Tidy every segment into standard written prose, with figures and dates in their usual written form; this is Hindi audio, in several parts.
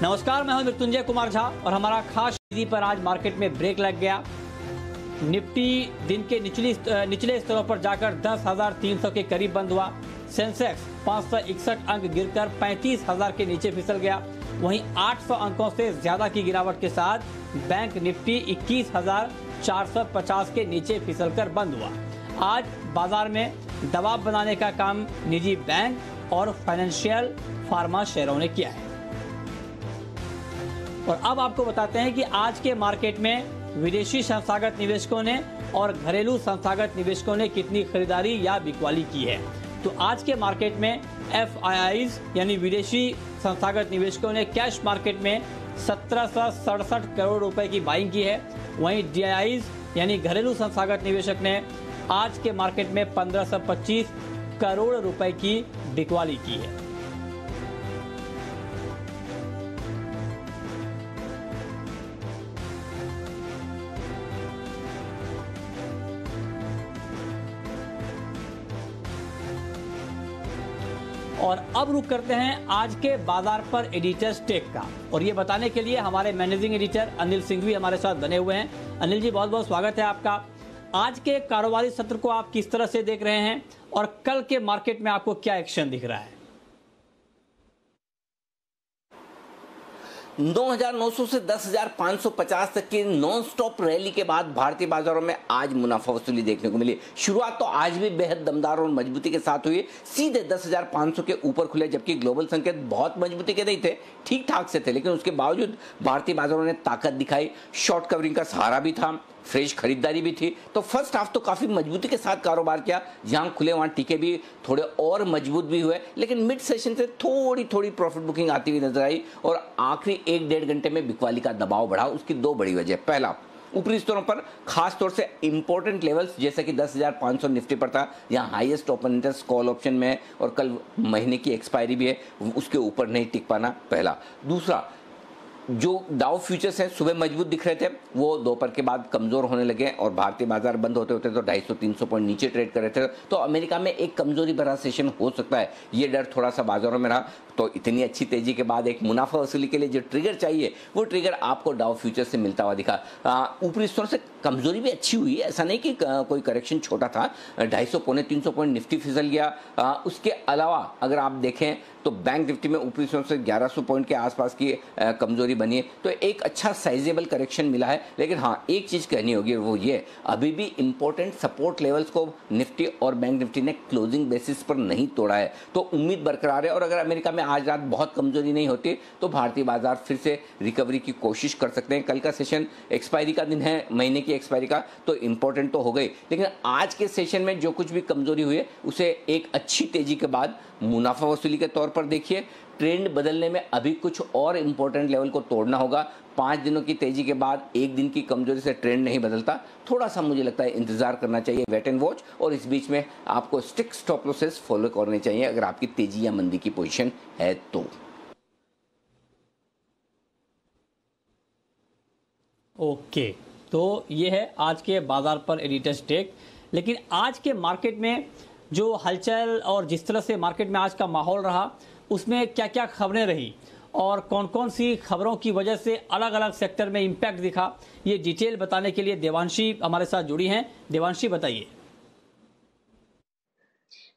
नमस्कार, मैं हूं मृत्युंजय कुमार झा और हमारा खास तेजी पर आज मार्केट में ब्रेक लग गया। निफ्टी दिन के निचले स्तरों पर जाकर 10,300 के करीब बंद हुआ। सेंसेक्स 561 अंक गिरकर 35,000 के नीचे फिसल गया। वहीं 800 अंकों से ज्यादा की गिरावट के साथ बैंक निफ्टी 21,450 के नीचे फिसलकर बंद हुआ। आज बाजार में दबाव बनाने का काम निजी बैंक और फाइनेंशियल फार्मा शेयरों ने किया है। और अब आपको बताते हैं कि आज के मार्केट में विदेशी संस्थागत निवेशकों ने और घरेलू संस्थागत निवेशकों ने कितनी खरीदारी या बिकवाली की है। तो आज के मार्केट में FIIs यानी विदेशी संस्थागत निवेशकों ने कैश मार्केट में 1767 करोड़ रुपए की बाइंग की है। वहीं DIIs यानी घरेलू संस्थागत निवेशक ने आज के मार्केट में 1525 करोड़ रुपए की बिकवाली की है। और अब रुक करते हैं आज के बाजार पर एडिटर्स टेक का, और ये बताने के लिए हमारे मैनेजिंग एडिटर अनिल सिंघवी हमारे साथ बने हुए हैं। अनिल जी, बहुत बहुत स्वागत है आपका। आज के कारोबारी सत्र को आप किस तरह से देख रहे हैं और कल के मार्केट में आपको क्या एक्शन दिख रहा है? 9,900 से 10,550 तक की नॉन स्टॉप रैली के बाद भारतीय बाजारों में आज मुनाफा वसूली देखने को मिली। शुरुआत तो आज भी बेहद दमदार और मजबूती के साथ हुई। सीधे 10,500 के ऊपर खुले, जबकि ग्लोबल संकेत बहुत मजबूती के नहीं थे, ठीक ठाक से थे, लेकिन उसके बावजूद भारतीय बाजारों ने ताकत दिखाई। शॉर्ट कवरिंग का सहारा भी था, फ्रेश खरीदारी भी थी। तो फर्स्ट हाफ तो काफी मजबूती के साथ कारोबार किया, जहां खुले वहां टिके भी थोड़े और मजबूत भी हुए, लेकिन मिड सेशन से थोड़ी प्रॉफिट बुकिंग आती हुई नजर आई और आखिरी 1-1.5 घंटे में बिकवाली का दबाव बढ़ा। उसकी दो बड़ी वजह। पहला, ऊपरी स्तरों पर खास तौर से इंपॉर्टेंट लेवल्स जैसे कि 10,500 निफ्टी पर था, यहाँ highest open interest call option में है और कल महीने की एक्सपायरी भी है, उसके ऊपर नहीं टिक पाना पहला। दूसरा, जो डाउ फ्यूचर्स हैं सुबह मजबूत दिख रहे थे, वो दोपहर के बाद कमजोर होने लगे और भारतीय बाजार बंद होते होते तो 250-300 पॉइंट नीचे ट्रेड कर रहे थे। तो अमेरिका में एक कमजोरी भरा सेशन हो सकता है, ये डर थोड़ा सा बाजारों में रहा। तो इतनी अच्छी तेजी के बाद एक मुनाफा वसूली के लिए जो ट्रिगर चाहिए वो ट्रिगर आपको डाउ फ्यूचर से मिलता हुआ दिखा। ऊपरी स्तर से कमजोरी भी अच्छी हुई, ऐसा नहीं कि कोई करेक्शन छोटा था। 250-300 पॉइंट निफ्टी फिसल गया। उसके अलावा अगर आप देखें तो बैंक निफ्टी में ऊपरी स्तर से 1100 पॉइंट के आसपास की कमजोरी बनी है। तो एक अच्छा साइजेबल करेक्शन मिला है। लेकिन हाँ, एक चीज कहनी होगी, वो ये, अभी भी इंपॉर्टेंट सपोर्ट लेवल्स को निफ्टी और बैंक निफ्टी ने क्लोजिंग बेसिस पर नहीं तोड़ा है। तो उम्मीद बरकरार है और अगर अमेरिका में आज रात बहुत कमजोरी नहीं होती तो भारतीय बाजार फिर से रिकवरी की कोशिश कर सकते हैं। कल का सेशन एक्सपायरी का दिन है, महीने की एक्सपायरी का, तो इंपॉर्टेंट तो हो गई, लेकिन आज के सेशन में जो कुछ भी कमजोरी हुई है उसे एक अच्छी तेजी के बाद मुनाफा वसूली के तौर पर देखिए। ट्रेंड बदलने में अभी कुछ और इंपॉर्टेंट लेवल को तोड़ना होगा। 5 दिनों की तेजी के बाद एक दिन की कमजोरी से ट्रेंड नहीं बदलता। थोड़ा सा मुझे लगता है इंतजार करना चाहिए, वेट एंड वॉच, और इस बीच में आपको स्टिक स्टॉप लॉसेस फॉलो करने चाहिए अगर आपकी तेजी या मंदी की पोजीशन है तो। ओके, तो ये है आज के बाजार पर एडिटर्स टेक। लेकिन आज के मार्केट में जो हलचल और जिस तरह से मार्केट में आज का माहौल रहा, उसमें क्या क्या खबरें रही और कौन कौन सी खबरों की वजह से अलग अलग सेक्टर में इंपैक्ट दिखा, ये डिटेल बताने के लिए देवांशी हमारे साथ जुड़ी हैं। देवांशी, बताइए।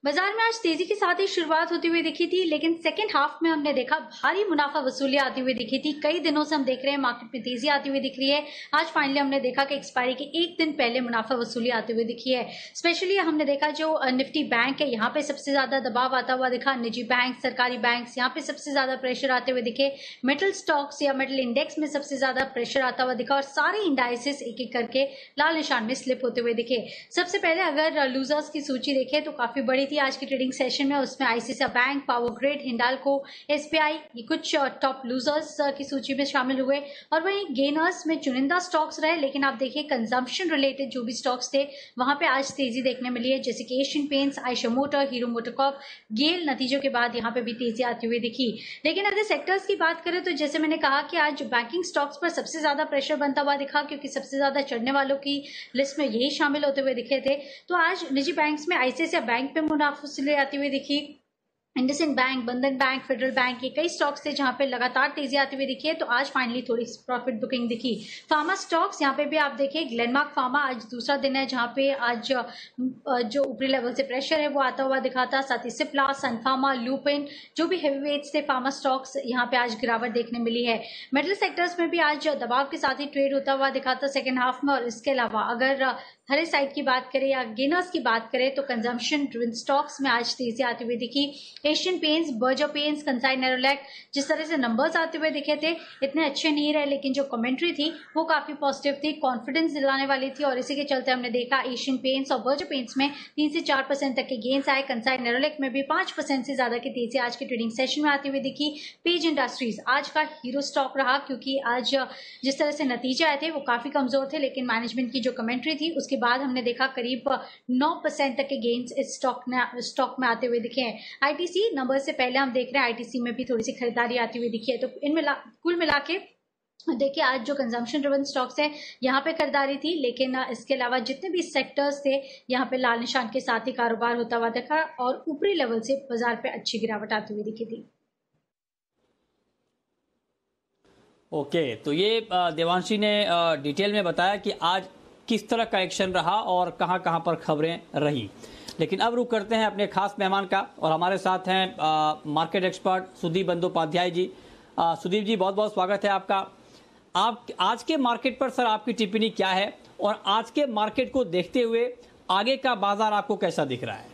बाजार में आज तेजी के साथ ही शुरुआत होती हुई दिखी थी, लेकिन सेकेंड हाफ में हमने देखा भारी मुनाफा वसूली आती हुई दिखी थी। कई दिनों से हम देख रहे हैं मार्केट में तेजी आती हुई दिख रही है। आज फाइनली हमने देखा कि एक्सपायरी के एक दिन पहले मुनाफा वसूली आती हुई दिखी है। स्पेशली हमने देखा जो निफ्टी बैंक है, यहाँ पे सबसे ज्यादा दबाव आता हुआ दिखा। निजी बैंक, सरकारी बैंक, यहाँ पे सबसे ज्यादा प्रेशर आते हुए दिखे। मेटल स्टॉक्स या मेटल इंडेक्स में सबसे ज्यादा प्रेशर आता हुआ दिखा और सारे इंडाइसेस एक एक करके लाल निशान में स्लिप होते हुए दिखे। सबसे पहले अगर लूजर्स की सूची देखें तो काफी बड़ी थी आज की ट्रेडिंग सेशन में। उसमें ICICI bank, power grid, Hindalco, SBI, ये कुछ टॉप लूजर्स की सूची में शामिल हुए। और वहीं गेनर्स में चुनिंदा स्टॉक्स रहे, लेकिन आप देखिए कंजम्पशन रिलेटेड जो भी स्टॉक्स थे वहां पे आज तेजी देखने मिली है, जैसे कि Asian Paints, Eicher motor, Hero MotoCorp, GAIL नतीजों के बाद यहाँ पे भी तेजी आती हुई दिखी। लेकिन अगर सेक्टर्स की बात करें तो जैसे मैंने कहा कि आज बैंकिंग स्टॉक्स पर सबसे ज्यादा प्रेशर बनता हुआ दिखा, क्योंकि सबसे ज्यादा चढ़ने वालों की लिस्ट में यही शामिल होते हुए दिखे थे। तो आज निजी बैंक्स में आईसीआईसीआई बैंक पे मुनाफा आती हुई दिखी, इंडसइंड बैंक, बंधन बैंक, फेडरल बैंक, ये कई स्टॉक्स थे जहां पे लगातार तेजी आती हुई दिखी है। तो आज फाइनली थोड़ी प्रॉफिट बुकिंग दिखी। फार्मा स्टॉक्स यहाँ पे भी आप देखिए, ग्लेनमार्क फार्मा आज दूसरा दिन है जहां पे आज जो ऊपरी लेवल से प्रेशर है वो आता हुआ दिखा था। साथ ही सिप्ला, सन फार्मा, लुपिन, जो भी हैवी वेट्स थे फार्मा स्टॉक्स, यहाँ पे आज गिरावट देखने मिली है। मेटल सेक्टर्स में भी आज दबाव के साथ ही ट्रेड होता हुआ दिखा था सेकेंड हाफ में। और इसके अलावा अगर हरे साइड की बात करें या गेनर्स की बात करें तो कंजम्पशन ड्रिवन स्टॉक्स में आज तेजी आती हुई दिखी। Asian paints, Berger paints, Kansai Nerolac, जिस तरह से नंबर्स आते हुए दिखे थे इतने अच्छे नहीं रहे, लेकिन जो कमेंट्री थी वो काफी पॉजिटिव थी, कॉन्फिडेंस दिलाने वाली थी। और इसी के चलते हमने देखा एशियन पेंट्स और बर्जर पेंट्स में 3 से 4% तक के गेन्स आए। कंसाई नेरोलैक में भी 5% से ज्यादा की तेजी आज के ट्रेडिंग सेशन में आती हुई दिखी। पेज इंडस्ट्रीज आज का हीरो स्टॉक रहा, क्योंकि आज जिस तरह से नतीजे आए थे वो काफी कमजोर थे, लेकिन मैनेजमेंट की जो कमेंट्री थी उसके बाद हमने देखा करीब 9% तक के गेन्स इस स्टॉक में आते हुए दिखे हैं। आईटीसी नंबर से पहले हम देख रहे हैं आईटीसी में भी थोड़ी सी खरीदारी आती हुई दिखी है। तो कुल मिला के देखिए आज जो कंजम्पशन ड्रिवन स्टॉक्स है यहाँ पे खरीदारी थी, लेकिन इसके अलावा जितने भी सेक्टर्स थे यहाँ पे लाल निशान के साथ ही कारोबार होता हुआ देखा और ऊपरी लेवल से बाजार पे अच्छी गिरावट आती हुई दिखी थी। ओके, तो ये देवांशी ने डिटेल में बताया कि आज किस तरह का एक्शन रहा और कहां पर खबरें रही। लेकिन अब रुक करते हैं अपने खास मेहमान का, और हमारे साथ हैं मार्केट एक्सपर्ट सुदीप बंदोपाध्याय जी। सुदीप जी, बहुत बहुत स्वागत है आपका। आप आज के मार्केट पर सर आपकी टिप्पणी क्या है, और आज के मार्केट को देखते हुए आगे का बाजार आपको कैसा दिख रहा है?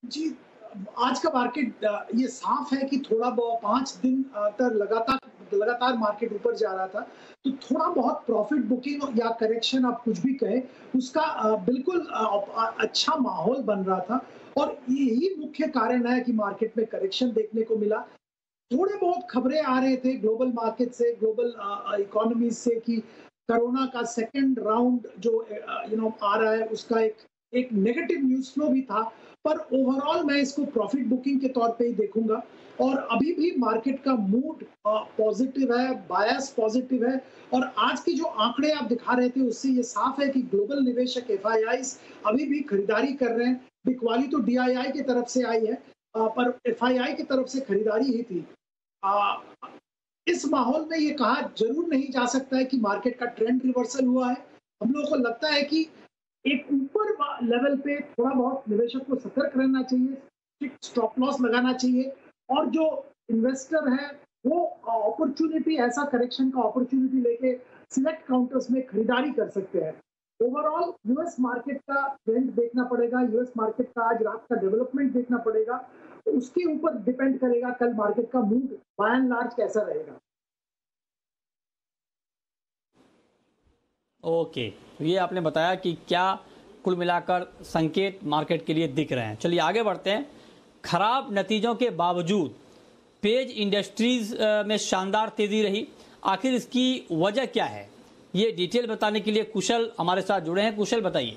जी, आज का मार्केट ये साफ है कि थोड़ा बहुत 5 दिन तक लगातार मार्केट ऊपर जा रहा था, तो थोड़ा बहुत प्रॉफिट बुकिंग या करेक्शन आप कुछ भी कहें उसका बिल्कुल अच्छा माहौल बन रहा था। और यही मुख्य कारण है कि मार्केट में करेक्शन देखने को मिला। थोड़े बहुत खबरें आ रहे थे ग्लोबल मार्केट से, ग्लोबल इकोनॉमी से, कि कोरोना का सेकेंड राउंड जो आ रहा है उसका एक नेगेटिव न्यूज फ्लो भी था। पर ओवरऑल मैं इसको प्रॉफिट बुकिंग के तौर पे ही देखूंगा। और अभी भी मार्केट का मूड पॉजिटिव है, बायस पॉजिटिव है। और आज की जो आंकड़े आप दिखा रहे थे उससे ये साफ है कि ग्लोबल निवेशक एफआईआईस अभी भी खरीदारी कर रहे हैं। बिकवाली तो डीआईआई की तरफ से आई है, पर एफआईआई की तरफ से खरीदारी ही थी। इस माहौल में ये कहा जरूर नहीं जा सकता है कि मार्केट का ट्रेंड रिवर्सल हुआ है। हम लोगों को लगता है कि एक ऊपर लेवल पे थोड़ा बहुत निवेशक को सतर्क रहना चाहिए, स्टॉप लॉस लगाना चाहिए, और जो इन्वेस्टर है वो अपॉर्चुनिटी, ऐसा करेक्शन का अपॉर्चुनिटी लेके सिलेक्ट काउंटर्स में खरीदारी कर सकते हैं। ओवरऑल यूएस मार्केट का ट्रेंड देखना पड़ेगा, यूएस मार्केट का आज रात का डेवलपमेंट देखना पड़ेगा, तो उसके ऊपर डिपेंड करेगा कल मार्केट का मूड बाय एंड लार्ज कैसा रहेगा। ओके, तो ये आपने बताया कि क्या कुल मिलाकर संकेत मार्केट के लिए दिख रहे हैं। चलिए आगे बढ़ते हैं। खराब नतीजों के बावजूद पेज इंडस्ट्रीज में शानदार तेजी रही, आखिर इसकी वजह क्या है? ये डिटेल बताने के लिए कुशल हमारे साथ जुड़े हैं। कुशल, बताइए।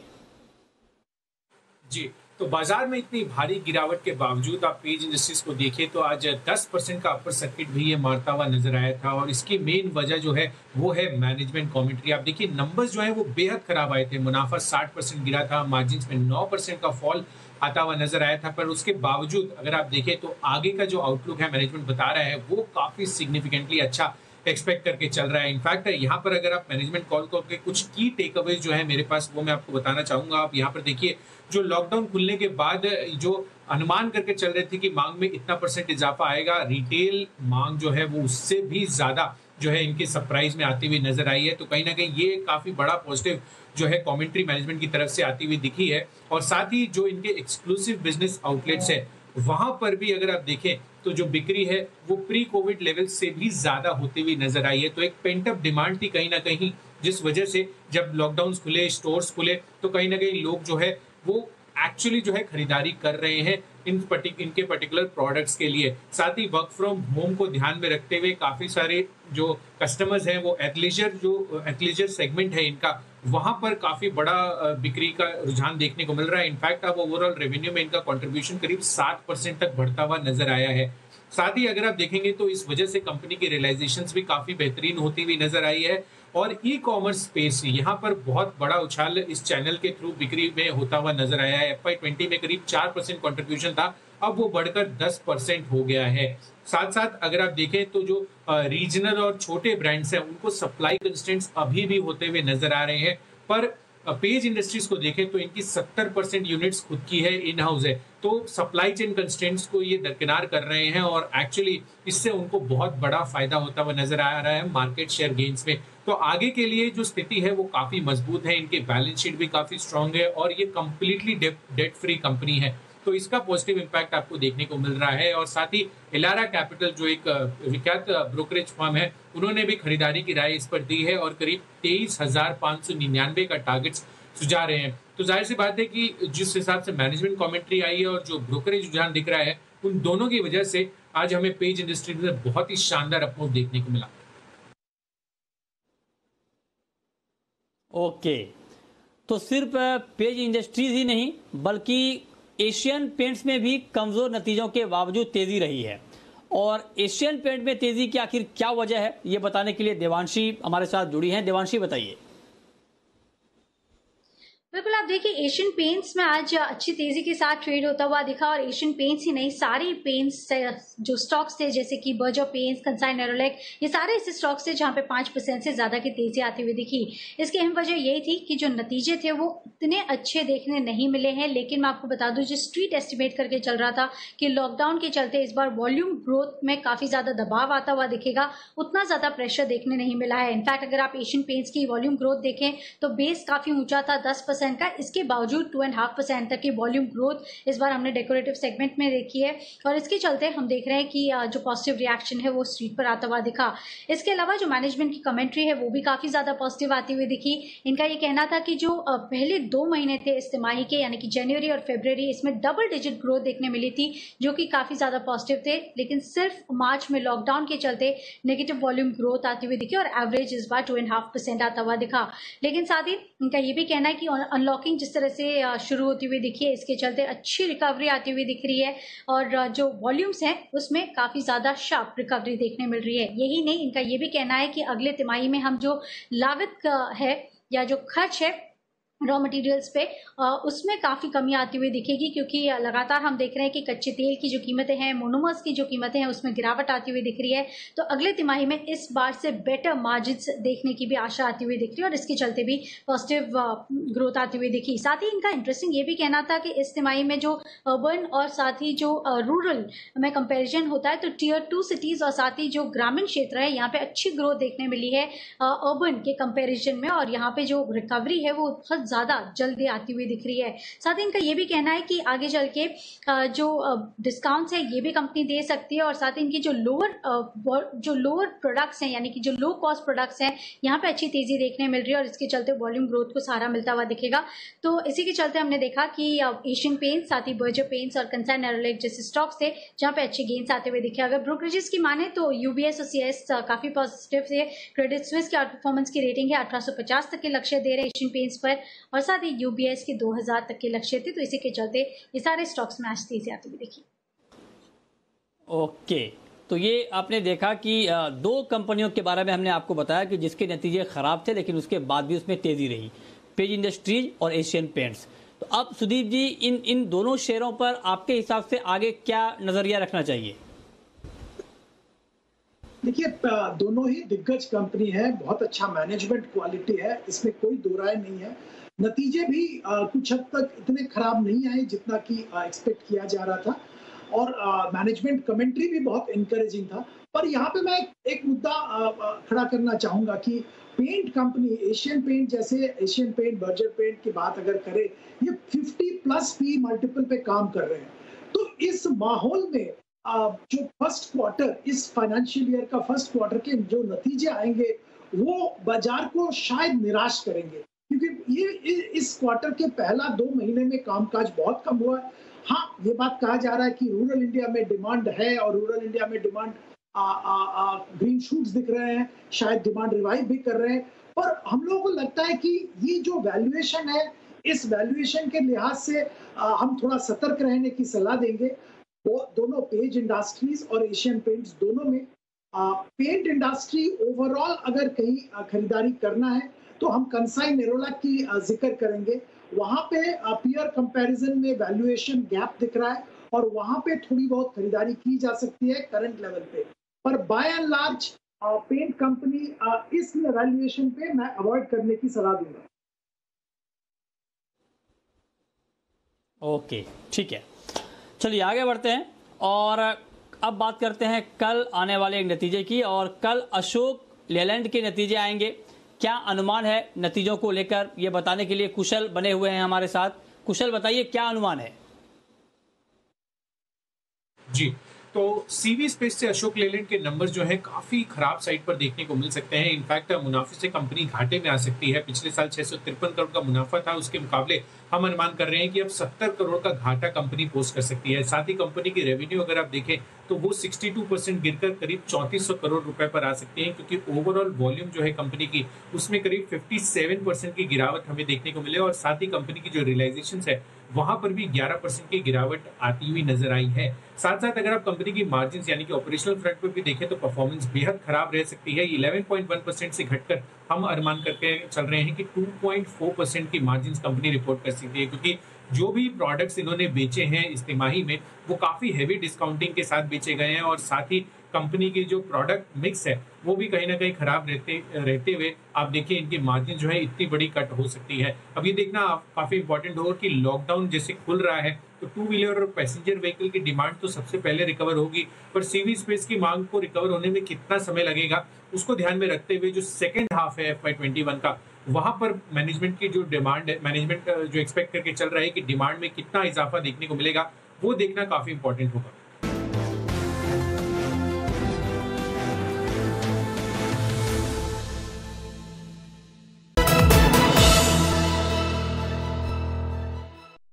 जी, तो बाजार में इतनी भारी गिरावट के बावजूद आप पेज इंडस्ट्रीज को देखें तो आज 10% का अपर सर्किट भी ये मारता हुआ नजर आया था। और इसकी मेन वजह जो है वो है मैनेजमेंट कमेंट्री। आप देखिए नंबर्स जो है वो बेहद खराब आए थे। मुनाफा 60% गिरा था, मार्जिन में 9% का फॉल आता हुआ नजर आया था। पर उसके बावजूद अगर आप देखें तो आगे का जो आउटलुक है मैनेजमेंट बता रहा है वो काफी सिग्निफिकेंटली अच्छा एक्सपेक्ट करके चल रहा है। इनफैक्ट यहाँ पर अगर आप मैनेजमेंट कॉल करके कुछ की टेक अवेज जो है मेरे पास वो मैं आपको बताना चाहूंगा। आप यहाँ पर देखिए जो लॉकडाउन खुलने के बाद जो अनुमान करके चल रहे थे कि मांग में इतना % इजाफा आएगा, रिटेल मांग जो है वो उससे भी ज्यादा जो है इनके सरप्राइज में आती हुई नजर आई है। तो कहीं ना कहीं ये काफी बड़ा पॉजिटिव जो है कमेंट्री मैनेजमेंट की तरफ से आती हुई दिखी है। और साथ ही जो इनके एक्सक्लूसिव बिजनेस आउटलेट्स है वहां पर भी अगर आप देखें तो जो बिक्री है वो प्री कोविड लेवल से भी ज्यादा होती हुई नजर आई है। तो एक पेंट अप डिमांड थी कहीं ना कहीं, जिस वजह से जब लॉकडाउन खुले, स्टोर्स खुले, तो कहीं ना कहीं लोग जो है वो एक्चुअली जो है खरीदारी कर रहे हैं इनके पर्टिकुलर प्रोडक्ट्स के लिए। साथ ही वर्क फ्रॉम होम को ध्यान में रखते हुए काफी सारे जो कस्टमर्स हैं वो एथलीजर सेगमेंट है इनका, वहां पर काफी बड़ा बिक्री का रुझान देखने को मिल रहा है। इनफैक्ट अब ओवरऑल रेवेन्यू में इनका कंट्रीब्यूशन करीब 7% तक बढ़ता हुआ नजर आया है। साथ ही अगर आप देखेंगे तो इस वजह से कंपनी की रियलाइजेशंस भी काफी बेहतरीन होती हुई नजर आई है और ई कॉमर्स स्पेस यहाँ पर बहुत बड़ा उछाल इस चैनल के थ्रू बिक्री में होता हुआ नजर आया है। FY20 में करीब 4% कंट्रीब्यूशन था, अब वो बढ़कर 10% हो गया है। साथ साथ अगर आप देखें तो जो रीजनल और छोटे ब्रांड्स हैं उनको सप्लाई कंस्ट्रेंट्स अभी भी होते हुए नजर आ रहे हैं, पर पेज इंडस्ट्रीज को देखें तो इनकी 70% यूनिट्स खुद की है, इन हाउस है, तो सप्लाई चेन कंस्ट्रेंट्स को ये दरकिनार कर रहे हैं और एक्चुअली इससे उनको बहुत बड़ा फायदा होता हुआ नजर आ रहा है मार्केट शेयर गेन्स में। तो आगे के लिए जो स्थिति है वो काफी मजबूत है, इनके बैलेंस शीट भी काफी स्ट्रांग है और ये कंप्लीटली डेट फ्री कंपनी है, तो इसका पॉजिटिव इंपैक्ट आपको देखने को मिल रहा है। और साथ ही इलारा कैपिटल जो एक विख्यात ब्रोकरेज फर्म है, उन्होंने भी खरीदारी की राय इस पर दी है और करीब 23,599 का टारगेट सुझा रहे हैं। तो जाहिर सी बात है कि जिस हिसाब से मैनेजमेंट कमेंट्री आई है और जो ब्रोकरेज रुझान दिख रहा है, उन दोनों की वजह से आज हमें पेज इंडस्ट्रीज में बहुत ही शानदार अपमूव देखने को मिला। ओके, तो सिर्फ पेज इंडस्ट्रीज ही नहीं बल्कि एशियन पेंट्स में भी कमजोर नतीजों के बावजूद तेजी रही है। और एशियन पेंट में तेजी की आखिर क्या वजह है, ये बताने के लिए देवांशी हमारे साथ जुड़ी हैं। देवांशी, बताइए। बिल्कुल, आप देखिए एशियन पेंट्स में आज अच्छी तेजी के साथ ट्रेड होता हुआ दिखा और एशियन पेंट्स ही नहीं, सारे पेंट्स जो स्टॉक्स थे जैसे कि बर्जर पेंट्स, कंसाई नेरोलैक, ये सारे ऐसे स्टॉक्स थे जहां पे 5% से ज्यादा की तेजी आती हुई दिखी। इसकी अहम वजह यही थी कि जो नतीजे थे वो इतने अच्छे देखने नहीं मिले हैं, लेकिन मैं आपको बता दूं जो स्ट्रीट एस्टिमेट करके चल रहा था कि लॉकडाउन के चलते इस बार वॉल्यूम ग्रोथ में काफी ज्यादा दबाव आता हुआ दिखेगा, उतना ज्यादा प्रेशर देखने नहीं मिला है। इनफैक्ट अगर आप एशियन पेंट्स की वॉल्यूम ग्रोथ देखें तो बेस काफी ऊंचा था 10% का, इसके बावजूद 2.5% तक की वॉल्यूम ग्रोथ इस बार हमने डेकोरेटिव सेगमेंट में देखी है और इसके चलते हम देख रहे हैं कि जो पॉजिटिव रिएक्शन है वो स्ट्रीट पर आता हुआ दिखा। इसके अलावा जो मैनेजमेंट की कमेंट्री है वो भी काफी ज्यादा पॉजिटिव आती हुई दिखी। इनका ये कहना था कि जो पहले 2 महीने थे इस तिमाही के, यानी कि जनवरी और फरवरी, इसमें डबल डिजिट ग्रोथ देखने मिली थी जो कि काफी ज्यादा पॉजिटिव थे, लेकिन सिर्फ मार्च में लॉकडाउन के चलते नेगेटिव वॉल्यूम ग्रोथ आती हुई दिखी और एवरेज इस बार 2.5% आता हुआ दिखा। लेकिन साथ ही इनका ये भी कहना है कि अनलॉकिंग जिस तरह से शुरू होती हुई दिखी है, इसके चलते अच्छी रिकवरी आती हुई दिख रही है और जो वॉल्यूम्स हैं उसमें काफी ज्यादा शार्प रिकवरी देखने मिल रही है। यही नहीं, इनका ये भी कहना है कि अगले तिमाही में हम जो लागत है या जो खर्च है रॉ मटेरियल्स पे, उसमें काफ़ी कमी आती हुई दिखेगी, क्योंकि लगातार हम देख रहे हैं कि कच्चे तेल की जो कीमतें हैं, मोनोमर्स की जो कीमतें हैं, उसमें गिरावट आती हुई दिख रही है। तो अगले तिमाही में इस बार से बेटर मार्जिन्स देखने की भी आशा आती हुई दिख रही है और इसके चलते भी पॉजिटिव ग्रोथ आती हुई दिखी। साथ ही इनका इंटरेस्टिंग ये भी कहना था कि इस तिमाही में जो अर्बन और साथ ही जो रूरल में कंपेरिजन होता है, तो टियर 2 सिटीज़ और साथ ही जो ग्रामीण क्षेत्र है, यहाँ पे अच्छी ग्रोथ देखने मिली है अर्बन के कंपेरिजन में और यहाँ पे जो रिकवरी है वो बहुत ज्यादा जल्दी आती हुई दिख रही है। साथ ही इनका ये भी कहना है कि आगे चल के जो डिस्काउंट्स है ये भी कंपनी दे सकती है और साथ ही इनकी जो लोअर प्रोडक्ट्स हैं, यानी कि जो लो कॉस्ट प्रोडक्ट्स हैं, यहाँ पे अच्छी तेजी देखने मिल रही है और इसके चलते वॉल्यूम ग्रोथ को सहारा मिलता हुआ दिखेगा। तो इसी के चलते हमने देखा कि एशियन पेंट्स, साथ ही बर्जर पेंट्स और कंसाई नेरोलैक जैसे स्टॉक्स थे जहाँ पे अच्छे गेन्स आते हुए दिखे। अगर ब्रोकरेजेस की माने तो यूबीएस और सीएस काफी पॉजिटिव थे। क्रेडिट स्विस की आउट परफॉर्मेंस की रेटिंग है 1850 तक के लक्ष्य दे रहे हैं एशियन पेंट्स पर और साथ ही यूबीएस के 2000 तक के लक्ष्य थे। तो इसी के चलते ये सारे स्टॉक्स में आज तेजी आती हुई देखी। ओके, तो ये आपने देखा कि 2 कंपनियों के बारे में हमने आपको बताया कि जिसके नतीजे खराब थे लेकिन उसके बाद भी उसमें तेजी रही, पेज इंडस्ट्रीज और एशियन पेंट्स। तो अब सुदीप जी, इन दोनों शेयरों पर आपके हिसाब से आगे क्या नजरिया रखना चाहिए? देखिए, दोनों ही दिग्गज कंपनी है, बहुत अच्छा मैनेजमेंट क्वालिटी है, इसमें कोई दो राय नहीं है। नतीजे भी कुछ हद तक इतने खराब नहीं आए जितना कि एक्सपेक्ट किया जा रहा था और मैनेजमेंट कमेंट्री भी बहुत इनकरेजिंग था। पर यहाँ पे मैं एक मुद्दा खड़ा करना चाहूंगा कि पेंट कंपनी एशियन पेंट जैसे एशियन पेंट, बर्जर पेंट की बात अगर करें, ये 50+ पी मल्टीपल पे काम कर रहे हैं। तो इस माहौल में जो फर्स्ट क्वार्टर, इस फाइनेंशियल ईयर का फर्स्ट क्वार्टर के जो नतीजे आएंगे वो बाजार को शायद निराश करेंगे, क्योंकि ये इस क्वार्टर के पहला 2 महीने में कामकाज बहुत कम हुआ है। हाँ, ये बात कहा जा रहा है कि रूरल इंडिया में डिमांड है और रूरल इंडिया में डिमांड ग्रीन शूट्स दिख रहे हैं, शायद डिमांड रिवाइव भी कर रहे हैं। पर हम लोगों को लगता है कि ये जो वैल्यूएशन है, इस वैल्यूएशन के लिहाज से हम थोड़ा सतर्क रहने की सलाह देंगे। वो दोनों पेज इंडस्ट्रीज और एशियन पेंट्स दोनों में पेंट इंडस्ट्री ओवरऑल अगर कहीं खरीदारी करना है तो हम कंसाई नेरोलैक की जिक्र करेंगे। वहां पे पीयर कंपैरिजन में वैल्यूएशन गैप दिख रहा है और वहां पे थोड़ी बहुत खरीदारी की जा सकती है करंट लेवल पे, पर by and large paint company इस वैल्यूएशन पे मैं अवॉइड करने की सलाह दूंगा। ओके, ठीक है, चलिए आगे बढ़ते हैं और अब बात करते हैं कल आने वाले नतीजे की। और कल अशोक लेलैंड के नतीजे आएंगे, क्या अनुमान है नतीजों को लेकर, ये बताने के लिए कुशल बने हुए हैं हमारे साथ। कुशल बताइए क्या अनुमान है। जी, तो सीवी स्पेस से अशोक लेलैंड के नंबर्स जो हैं काफी खराब साइड पर देखने को मिल सकते हैं। इनफैक्ट मुनाफे से कंपनी घाटे में आ सकती है। पिछले साल 653 करोड़ का मुनाफा था, उसके मुकाबले हम अनुमान कर रहे हैं कि अब 70 करोड़ का घाटा कंपनी पोस्ट कर सकती है। साथ ही कंपनी की रेवेन्यू अगर आप देखें तो वो 62% गिरकर करीब 3400 करोड़ रुपए पर आ सकती है, क्योंकि ओवरऑल वॉल्यूम जो है कंपनी की उसमें करीब 57% की गिरावट हमें देखने को मिले और साथ ही कंपनी की जो रियलाइजेशन है वहां पर भी 11% की गिरावट आती हुई नजर आई है। साथ साथ अगर आप कंपनी की मार्जिन यानी कि ऑपरेशनल फ्रंट पर भी देखें तो परफॉर्मेंस बेहद खराब रह सकती है। 11.1% से घटकर हम अनुमान करके चल रहे हैं कि 2.4% की मार्जिन कंपनी रिपोर्ट कर सकती है, क्योंकि जो भी प्रोडक्ट्स इन्होंने बेचे हैं इस तिमाही में वो काफी हेवी डिस्काउंटिंग के साथ बेचे गए हैं और साथ ही कंपनी की जो प्रोडक्ट मिक्स है वो भी कहीं ना कहीं खराब रहते हुए आप देखिए इनकी मार्जिन जो है इतनी बड़ी कट हो सकती है। अब ये देखना काफी इंपॉर्टेंट होगा कि लॉकडाउन जैसे खुल रहा है तो टू व्हीलर और पैसेंजर व्हीकल की डिमांड तो सबसे पहले रिकवर होगी, पर सीवी स्पेस की मांग को रिकवर होने में कितना समय लगेगा उसको ध्यान में रखते हुए जो सेकेंड हाफ है FY21 का, वहां पर मैनेजमेंट की जो डिमांड है, मैनेजमेंट जो एक्सपेक्ट करके चल रहा है कि डिमांड में कितना इजाफा देखने को मिलेगा वो देखना काफी इंपॉर्टेंट होगा।